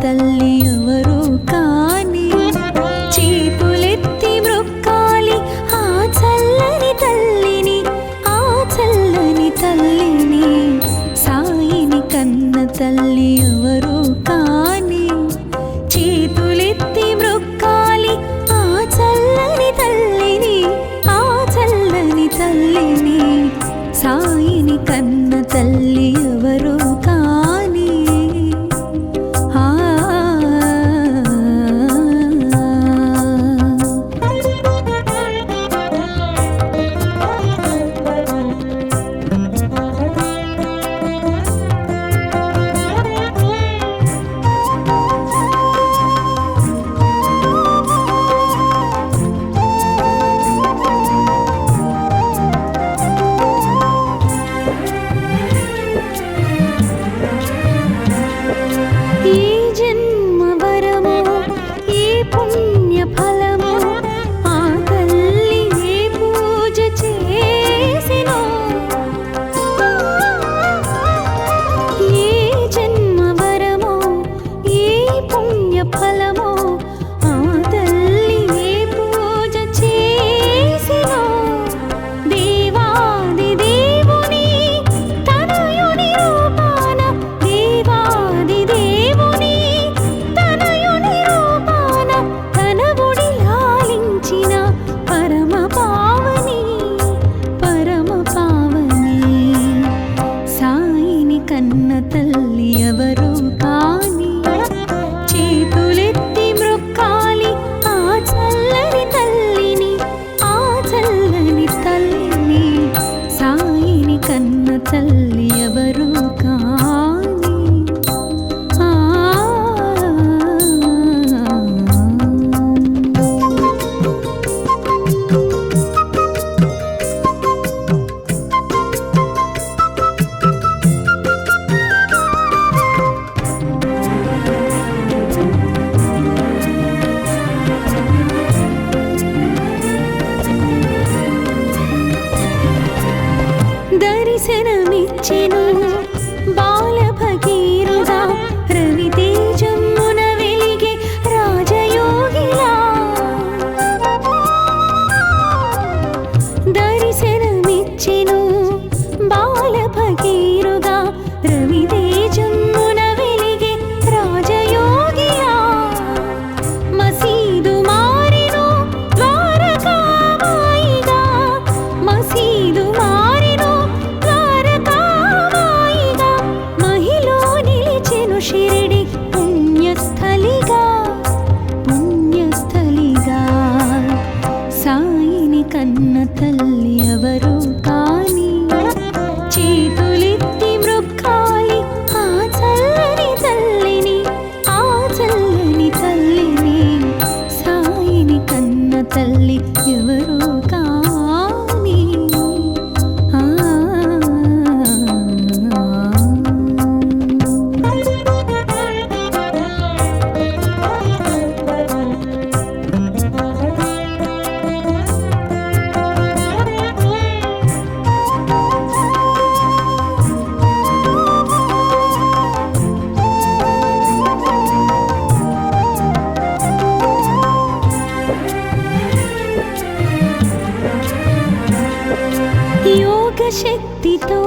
తల్లి ఎవరు కాని చేతులెత్తి మ్రొక్కాలి ఆ చల్లని తల్లిని, ఆ చల్లని తల్లిని. సాయిని కన్న తల్లి ఎవరు కాని చేతులెత్తి మ్రొక్కాలి ఆ చల్లని తల్లిని, ఆ చల్లని తల్లిని. సాయిని కన్న తల్లి ఎవరు కాని తల్లి ఎవరు కాని దర్శనమిచ్చెను బాల భగీరథ రవితేజమున వెలిగే రాజయోగిలా. దర్శనమిచ్చెను బాల భగీరథ రవితేజమున వెలిగే రాజయోగిలా. మసీదు మారెను ద్వారకామాయిగా, మసీదు మారెను ద్వారకామాయిగా. మహిలో నిలిచెను షిరిడి పుణ్యస్థలిగా, పుణ్యస్థలిగా. సాయిని కన్న తల్లి ఎవరు కాని చేతులెత్తి మ్రొక్కాలి ఆ చల్లని తల్లిని, ఆ చల్లని తల్లిని. సాయిని కన్న తల్లి ఎవరు కాని యోగ శక్తితో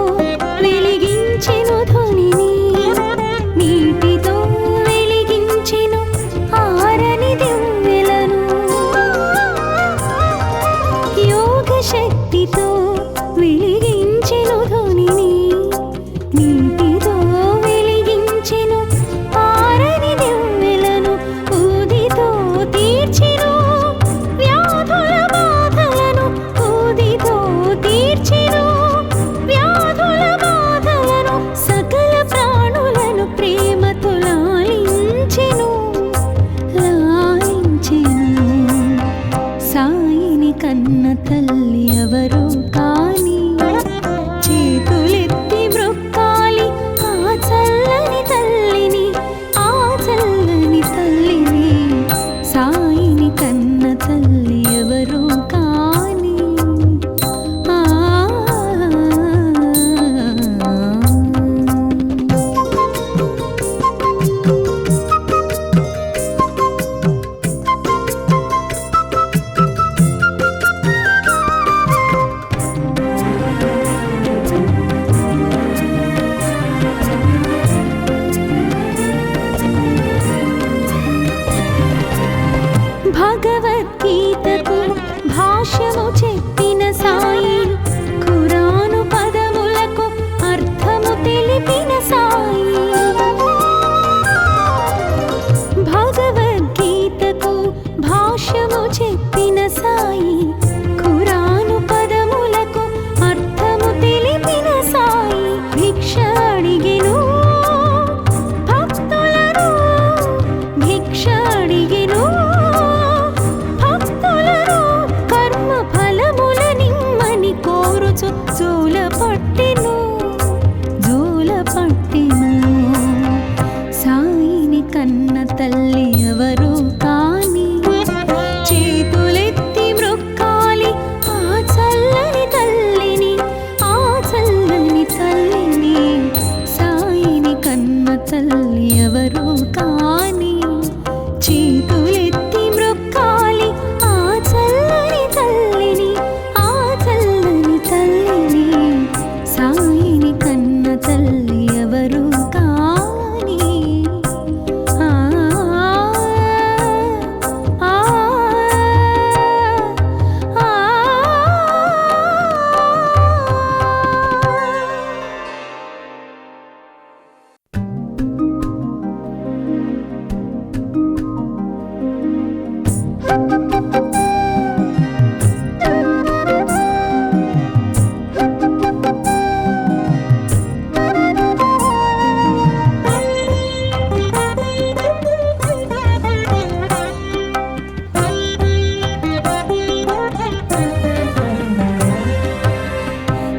వెలిగించెను ధ్వనిని, నీటితో వెలిగించెను ఆరని దివ్వెలను. యోగ శక్తితో వెలిగించెను ధ్వనిని, నీటితో వెలిగించెను ఆరని దివ్వెలను. ఊదితో తీర్చెను వ్యాధుల బాధలను, ఊదితో తీర్చెను వ్యాధుల బాధలను. సకల ప్రాణులను ప్రేమతో లాలించెను, లాలించెను. సాయిని కన్న తల్లి ఎవరు కాని చేతులెత్తి మ్రొక్కాలి ఆ చల్లని తల్లిని, ఆ చల్లని తల్లిని. సాయిని కన్న తల్లి ఎవరు కాని భగవద్గీతకు భాష్యము చెప్పిన సాయి, ఖురాను పదములకు అర్థము తెలిపిన సాయి. భగవద్గీతకు భాష్యము చెప్పిన సాయి, ఖురాను పదములకు అర్థము తెలిపిన సాయి. భిక్ష అడిగెను భక్తులను, భిక్ష అడిగెను భక్తులను, కర్మ ఫలముల నిమ్మని కోరుచు జోల పట్టెను, జోల పట్టెను. సాయిని కన్న తల్లి ఎవరు కాని, చేతులెత్తి మ్రొక్కాలి ఆ చల్లని తల్లిని, ఆ చల్లని తల్లిని. సాయిని కన్న తల్లి ఎవరు కాని, చేతులెత్తి మ్రొక్కాలి ఆ చల్లని తల్లిని, ఆ చల్లని తల్లిని. సాయిని కన్న తల్లి ఎవరు కాని. ఆ ఆ ఆ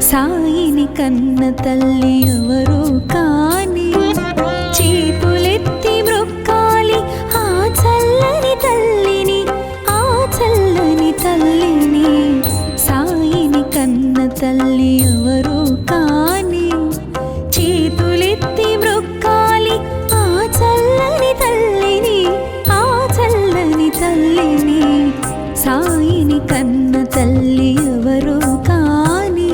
సాయిని కన్న తల్లి ఎవరు కాని, చేతులెత్తి మ్రొక్కాలి ఆ చల్లని తల్లిని, ఆ చల్లని తల్లిని. సాయిని కన్న తల్లి ఎవరు కాని, చేతులెత్తి మ్రొక్కాలి ఆ చల్లని తల్లిని, ఆ చల్లని తల్లిని. సాయిని కన్న తల్లి ఎవరు కాని.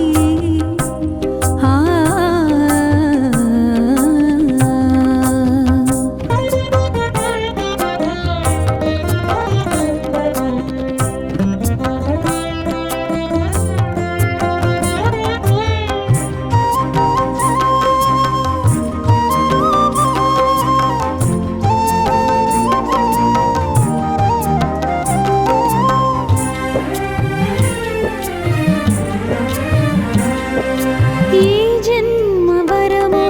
ఆ ఏ జన్మ వరమో,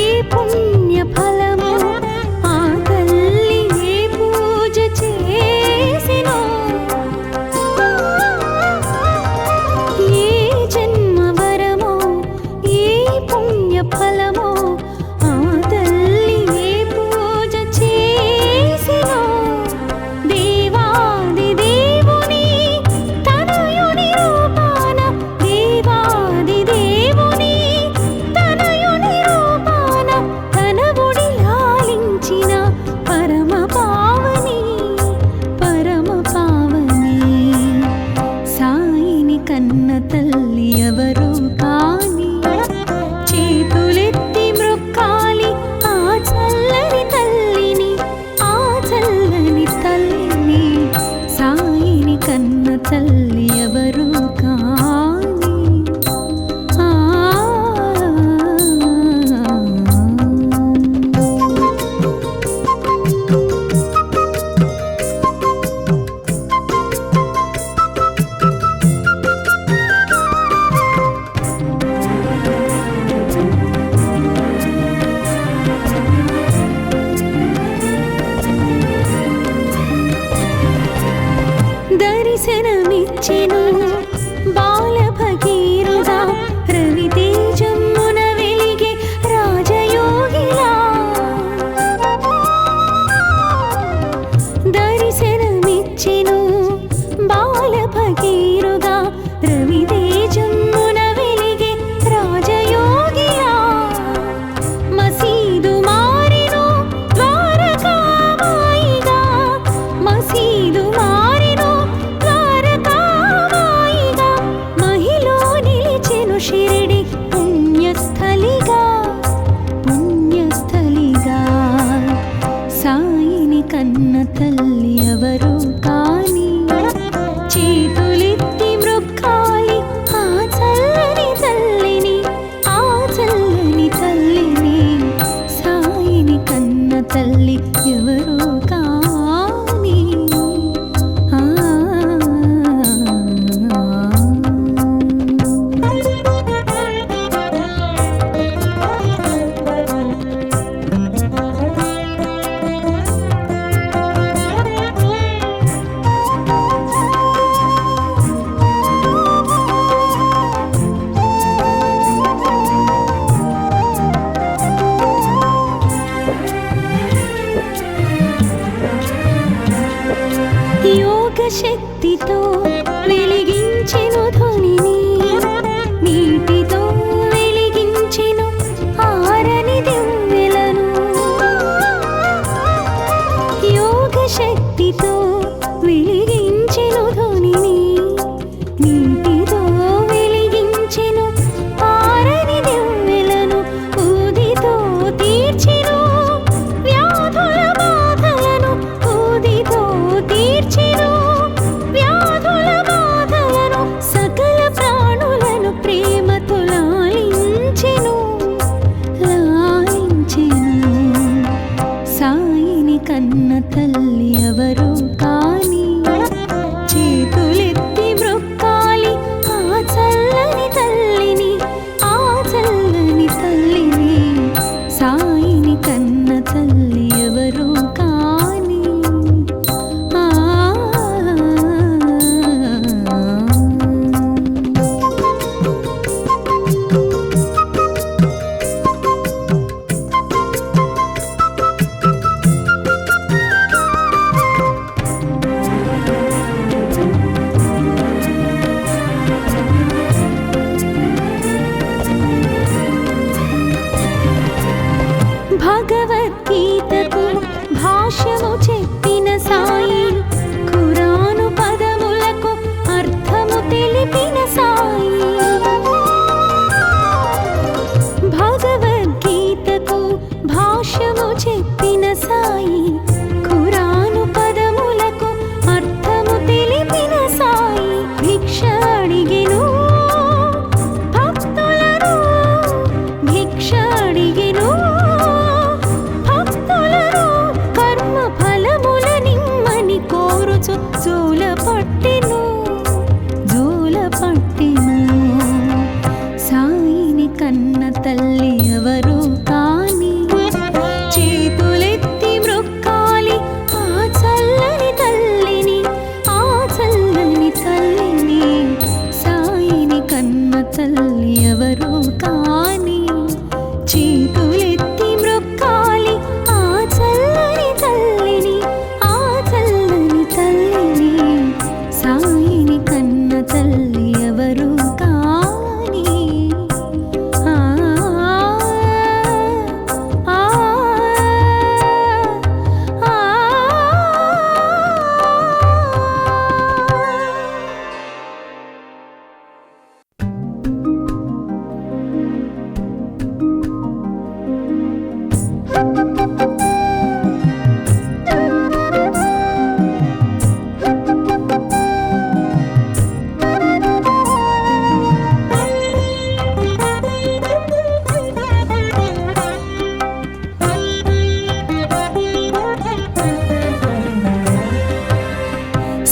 ఏ పుణ్య ఫలమో, ఆ తల్లి ఏ పూజ చేసినో. ఏ జన్మ వరమో, ఏ పుణ్య ఫలమో, ఆ తల్లి ఏ పూజ చేసినో. దేవాది దేవుని తనయుని రూపాన, దేవాది దేవుని తనయుని రూపాన, తన ఒడి లాలించిన పరమ పావని, పరమ పావని. సాయిని కన్న తల్లి ఎవరు కాని, చేతులెత్తి మ్రొక్కాలి ఆ చల్లని తల్లిని, ఆ చల్లని తల్లిని. సాయిని కన్న తల్లి ఎవరు కాని. ఆ దర్శనమిచ్చెను బాల భగీరుడా, రవితేజమ్మున వెలిగే రాజయోగిలా. దర్శనమిచ్చెను బాల భగీరుడా, రవితేజమ్మున వెలిగే రాజయోగిలా. మసీదు మారెను ద్వారకామాయిగా, మసీదు మారెను ద్వారకామాయిగా. మహిలో నిలిచెను షిరిడి పుణ్యస్థలిగా, పుణ్యస్థలిగా. సాయిని కన్న తల్లి ఎవరు శక్తితో వెలిగించెను ధ్వనిని, నీటితో వెలిగించెను ఆరని దివ్వెలను. యోగ శక్తితో వెలిగించెను ధ్వనిని, నీటితో వెలిగించెను ఆరని దివ్వెలను. ఊదితో తీర్చెను వ్యాధుల బాధలను, ఊదితో తీర్చెను వ్యాధుల బాధలను. సకల ప్రాణులను ప్రేమతో లాలించెను, లాలించెను. సాయిని కన్న తల్లి ఎవరు కాని, చేతులెత్తి మ్రొక్కాలి ఆ చల్లని తల్లిని, ఆ చల్లని తల్లిని. సాయిని కన్న తల్లి ఎవరు కాని. ఆ భగవద్గీతకు భాష్యము చెప్పిన సాయి, ఖురాను పదములకు అర్థము తెలిపిన సాయి. భగవద్గీతకు భాష్యము చెప్పిన సాయి, ఖురాను పదములకు అర్థము తెలిపిన సాయి. భిక్ష అడిగెను భక్తులను, భిక్ష అడిగెను భక్తులను. కర్మ ఫలముల నిమ్మని కోరుచు జోల పట్టెను, జోల పట్టెను. సాయిని కన్న తల్లి ఎవరు కాని, చేతులెత్తి మ్రొక్కాలి ఆ చల్లని తల్లిని, ఆ చల్లని తల్లిని. సాయిని కన్న తల్లి ఎవరు కాని, చేతులెత్తి మ్రొక్కాలి ఆ చల్లని తల్లిని, ఆ చల్లని తల్లిని. సాయిని కన్న తల్లి ఎవరు కాని. ఆ ఆ ఆ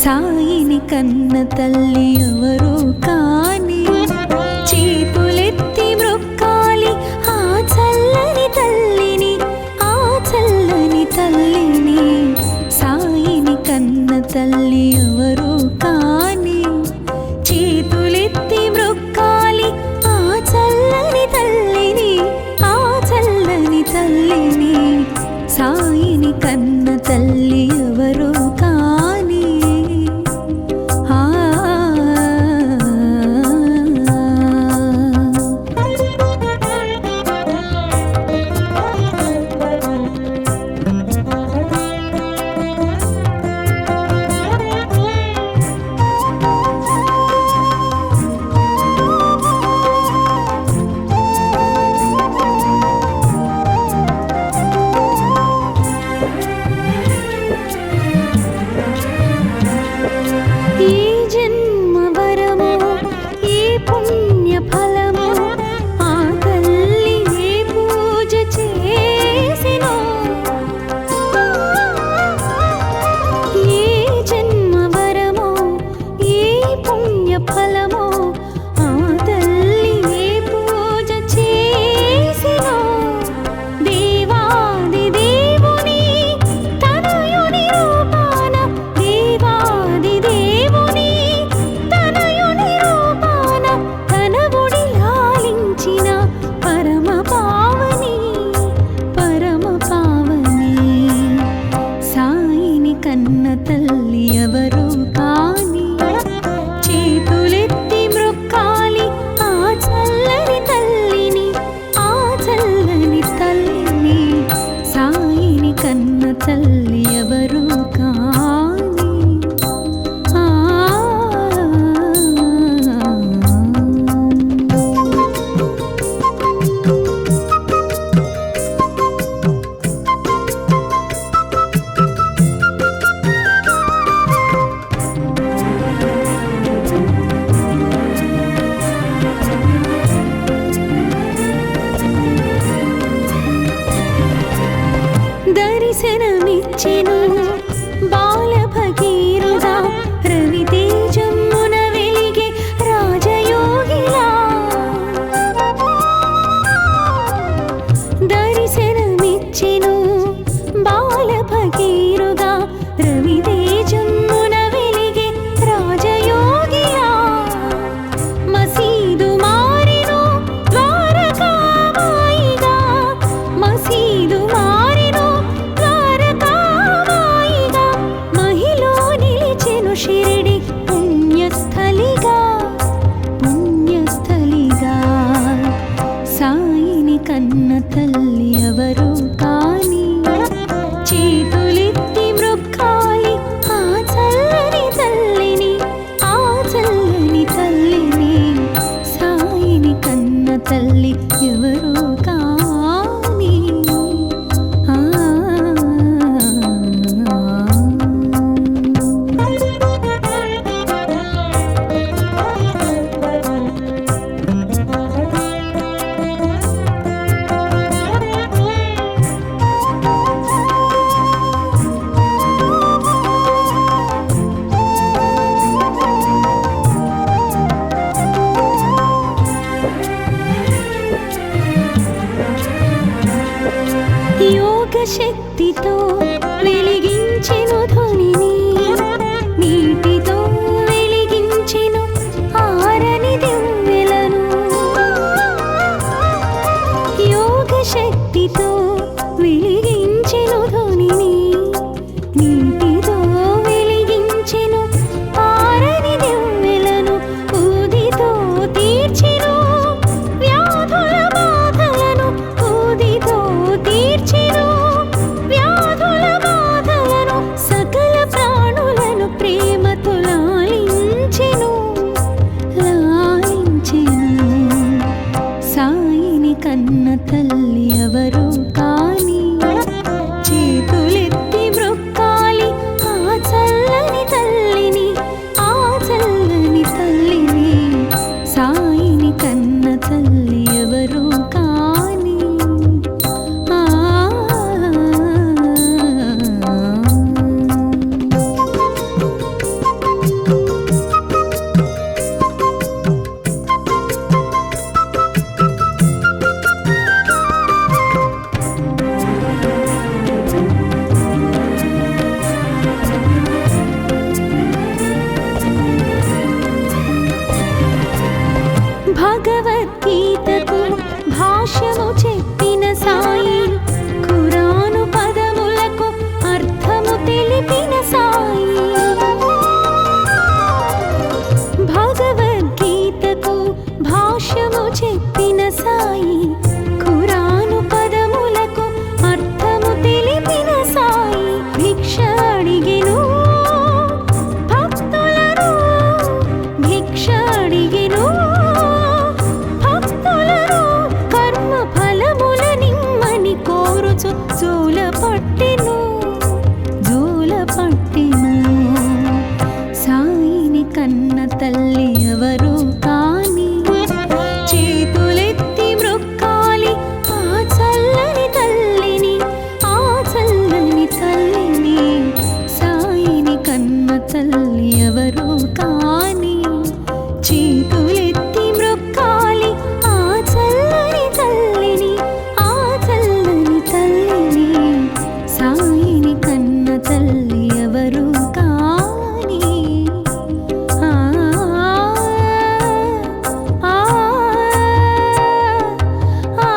సాయిని కన్న తల్లి ఎవరు కాని, చేతులెత్తి మ్రొక్కాలి ఆ చల్లని తల్లిని, ఆ చల్లని తల్లిని. సాయిని కన్న తల్లి ఎవరు కాని, చేతులెత్తి మ్రొక్కాలి ఆ చల్లని తల్లిని, ఆ చల్లని తల్లిని. సాయిని కన్న తల్లి ఎవరు కాని. ఆ శక్తితో వెలిగించెను ధ్వనిని, నీటితో వెలిగించెను ఆరని దివ్వెలను. యోగ శక్తితో వెలిగించెను ధ్వనిని, నీటితో వెలిగించెను ఆరని దివ్వెలను. ఊదితో తీర్చెను వ్యాధుల బాధలను, ఊదితో తీర్చెను వ్యాధుల బాధలను. సకల ప్రాణులను ప్రేమతో లాలించెను, లాలించెను. సాయిని కన్న తల్లి ఎవరు కాని, చేతులెత్తి మ్రొక్కాలి ఆ చల్లని తల్లిని, ఆ చల్లని తల్లిని. సాయిని కన్న తల్లి ఎవరు కాని. ఆ భగవద్గీతకు భాష్యము చెప్పిన సాయి, ఖురాను పదములకు అర్థము తెలిపిన సాయి. భగవద్గీతకు భాష్యము చెప్పిన సాయి, ఖురాను పదములకు అర్థము తెలిపిన సాయి. భిక్ష అడిగెను భక్తులను, భిక్ష అడిగెను భక్తులను. కర్మ ఫలముల నిమ్మని కోరుచు జోల పట్టెను, జోల పట్టెను. సాయిని కన్న తల్లి ఎవరు కాని, చేతులెత్తి మ్రొక్కాలి ఆ చల్లని తల్లిని, ఆ చల్లని తల్లిని. సాయిని కన్న తల్లి ఎవరు కాని, చేతులెత్తి మ్రొక్కాలి ఆ చల్లని తల్లిని, ఆ చల్లని తల్లిని. సాయిని కన్న తల్లి ఎవరు కాని. ఆ ఆ ఆ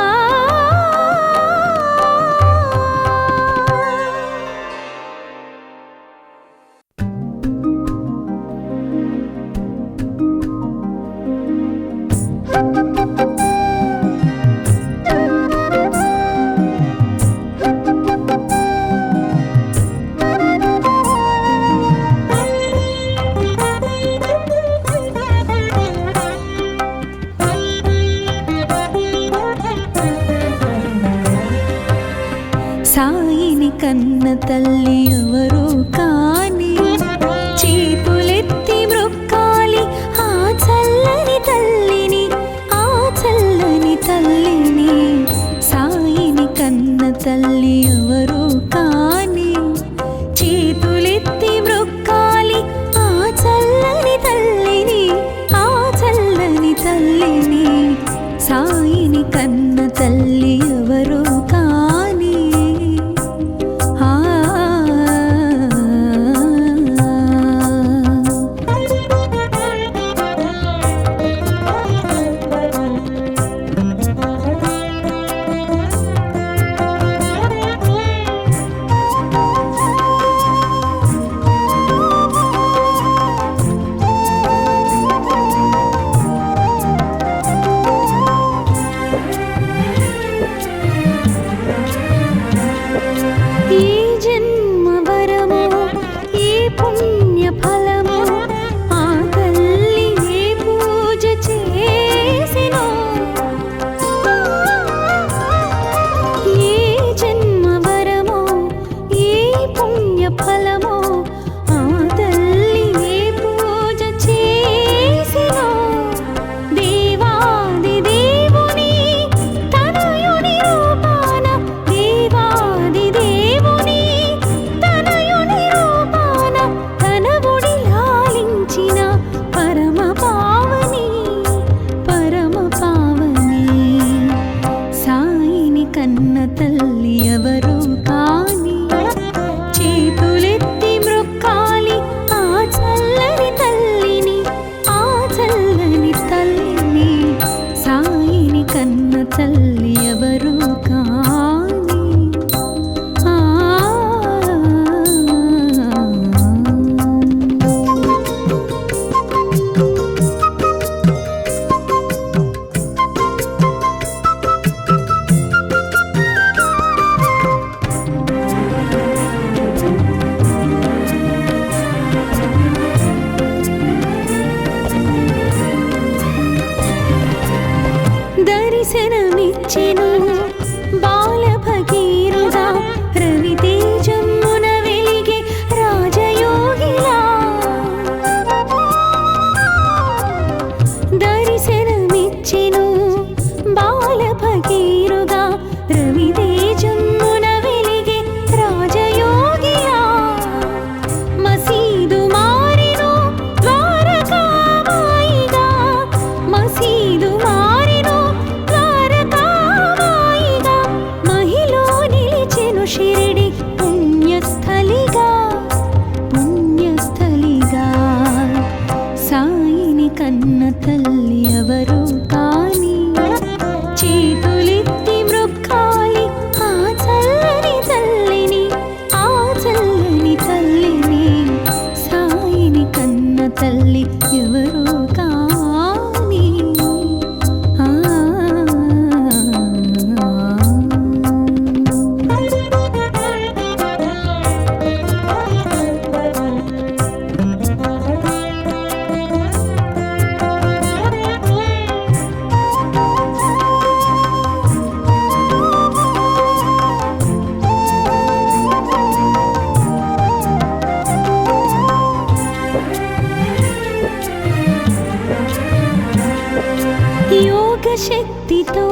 శక్తితో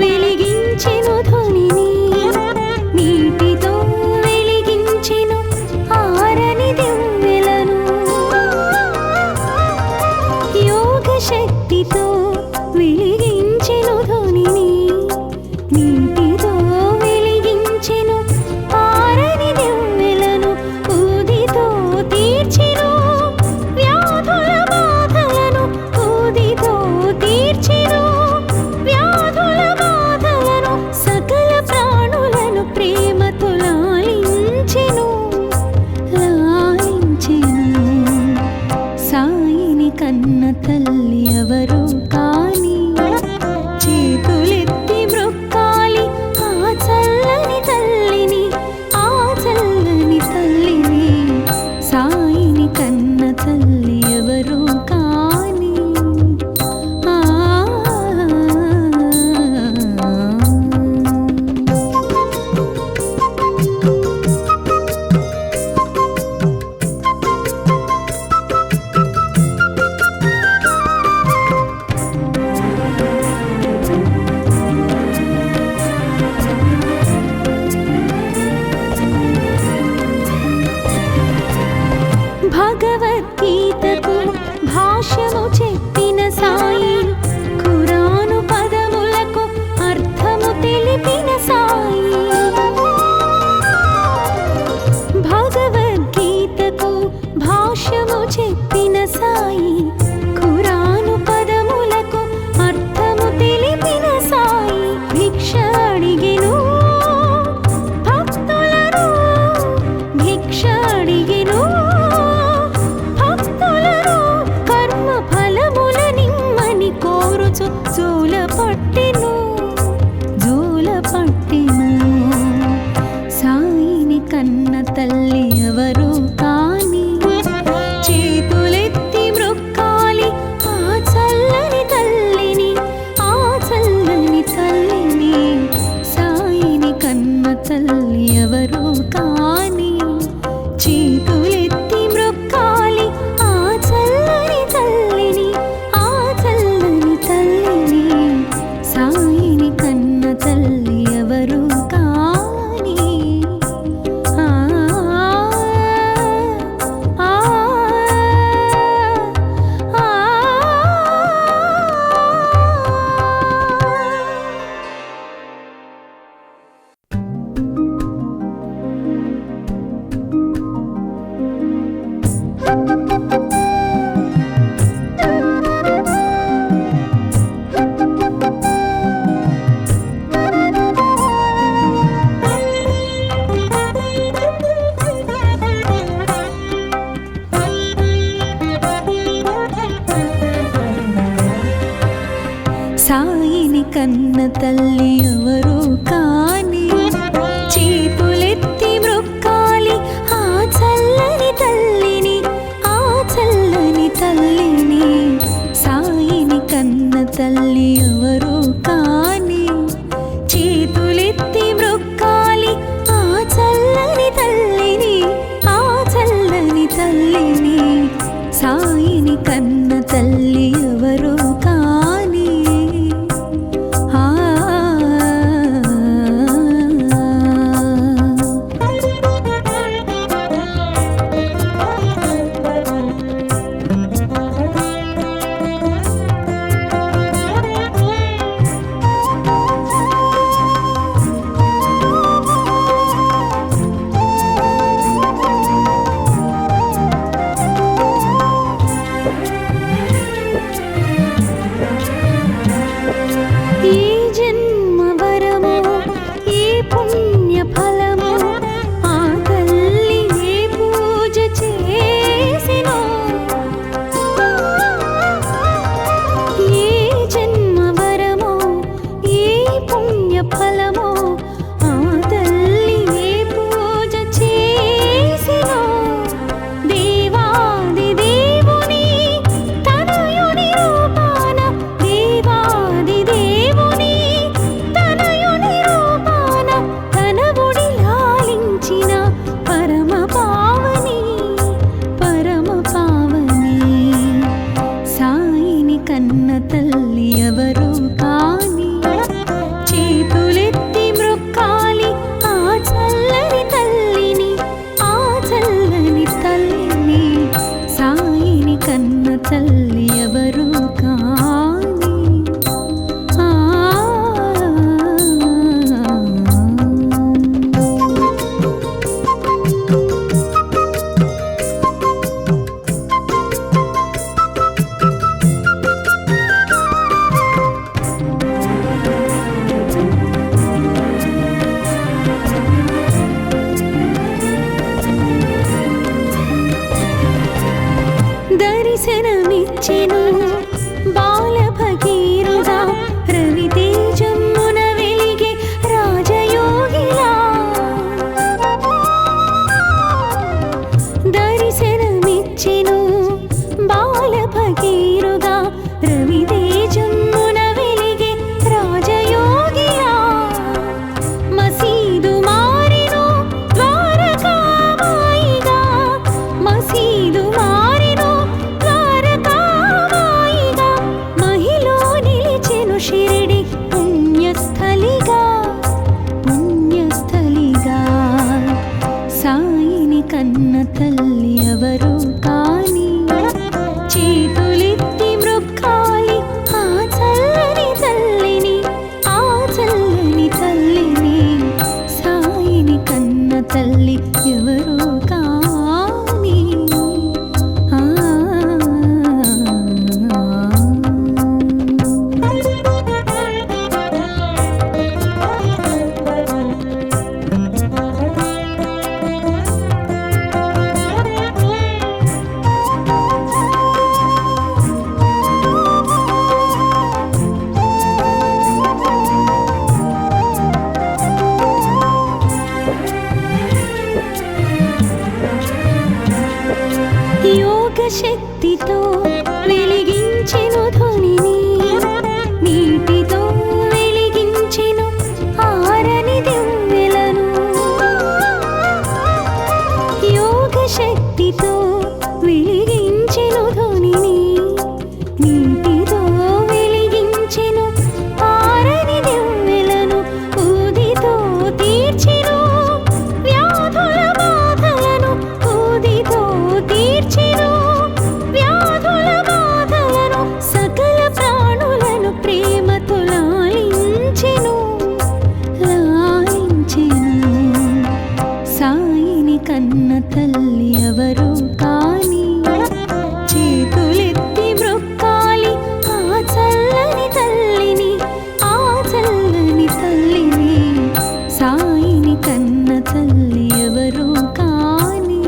వెలిగించెను ధ్వనిని, నీటితో వెలిగించెను ఆరని దివ్వెలను. యోగ శక్తితో వెలిగించెను ధ్వనిని, నీటితో వెలిగించెను ఆరని దివ్వెలను. ఊదితో తీర్చెను వ్యాధుల బాధలను, ఊదితో తీర్చెను వ్యాధుల బాధలను. సకల ప్రాణులను ప్రేమతో లాలించెను, లాలించెను. సాయిని కన్న తల్లి ఎవరు కాని, చేతులెత్తి మ్రొక్కాలి ఆ చల్లని తల్లిని, ఆ చల్లని తల్లిని. సాయిని కన్న తల్లి ఎవరు కాని. ఆ భగవద్గీతకు భాష్యము చెప్పిన సాయి, ఖురాను పదములకు అర్థము తెలిపిన సాయి. భగవద్గీతకు భాష్యము చెప్పిన సాయి, ఖురాను పదములకు అర్థము తెలిపిన సాయి. భిక్ష అడిగెను భక్తులను, భిక్ష అడిగెను భక్తులను. కర్మ ఫలముల నిమ్మని కోరుచు జోల పట్టెను, జోల పట్టెను. సాయిని కన్న తల్లి ఎవరు కాని, చేతులెత్తి మ్రొక్కాలి ఆ చల్లని తల్లిని, ఆ చల్లని తల్లిని. సాయిని కన్న తల్లి ఎవరు కాని, చేతులెత్తి మ్రొక్కాలి ఆ చల్లని తల్లిని, ఆ చల్లని తల్లిని. సాయిని కన్న తల్లి ఎవరు కాని. ఆ ఆ ఆ సాయిని కన్న తల్లి ఎవరు కాని, చేతులెత్తి మ్రొక్కాలి ఆ చల్లని తల్లిని, ఆ చల్లని తల్లిని. సాయిని కన్న తల్లి ఎవరు కాని, చేతులెత్తి మ్రొక్కాలి ఆ చల్లని తల్లిని, ఆ చల్లని తల్లిని. సాయిని కన్న తల్లి ఎవరు కాని. ఆ తల్లి ఎవరు కాని దర్శనమిచ్చెను బాల భగీరథ రవితేజమున వెలిగే రాజయోగిలా దర్శనమిచ్చెను బాల భగీరథ రవితేజమున వెలిగే రాజయోగిలా మసీదు మారెను ద్వారకామాయిగా మసీదు మారెను ద్వారకామాయిగా మహిలో నిలిచెను షిరిడి పుణ్యస్థలిగా పుణ్యస్థలిగా సాయిని కన్న తల్లి ఎవరు కాని చేతులెత్తి మృక్కాలి ఆ చల్లని తల్లిని ఆ చల్లని తల్లిని సాయిని కన్న తల్లి ఎవరు కాని యోగ శక్తితో వెలిగించెను ధ్వనిని నీటితో వెలిగించెను ఆరని దివ్వెలను యోగ శక్తితో వెలిగించెను ధ్వనిని నీటితో వెలిగించెను ఆరని దివ్వెలను ఊదితో తీర్చెను వ్యాధుల బాధలను ఊదితో తీర్చెను వ్యాధుల బాధలను సకల ప్రాణులను ప్రేమతో లాలించెను లాలించెను సాయిని కన్న తల్లి ఎవరు కాని చేతులెత్తి మృక్కాలి ఆ చల్లని తల్లిని ఆ చల్లని తల్లిని సాయిని కన్న తల్లి ఎవరు కాని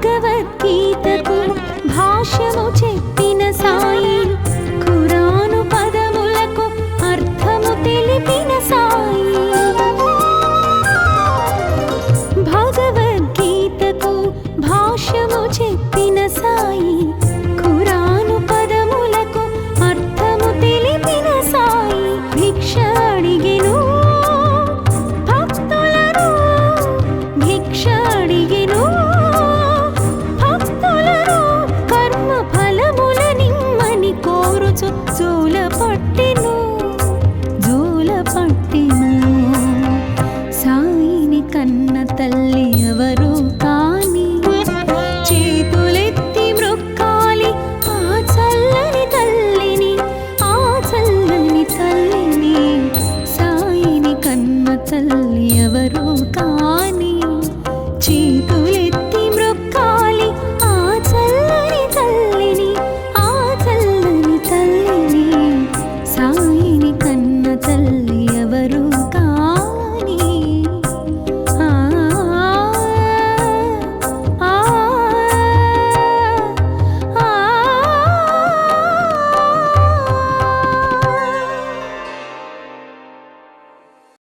భగవద్గీతకు భాష్యము చెప్పిన సాయి ఖురాను పదములకు అర్థము తెలిపిన సాయి భగవద్గీతకు భాష్యము చెప్పిన సాయి ఖురాను పదములకు అర్థము తెలిపిన సాయి భిక్ష అడిగెను భక్తులను భిక్ష అడిగెను భక్తులను కర్మ ఫలముల నిమ్మని కోరుచు జోల పట్టి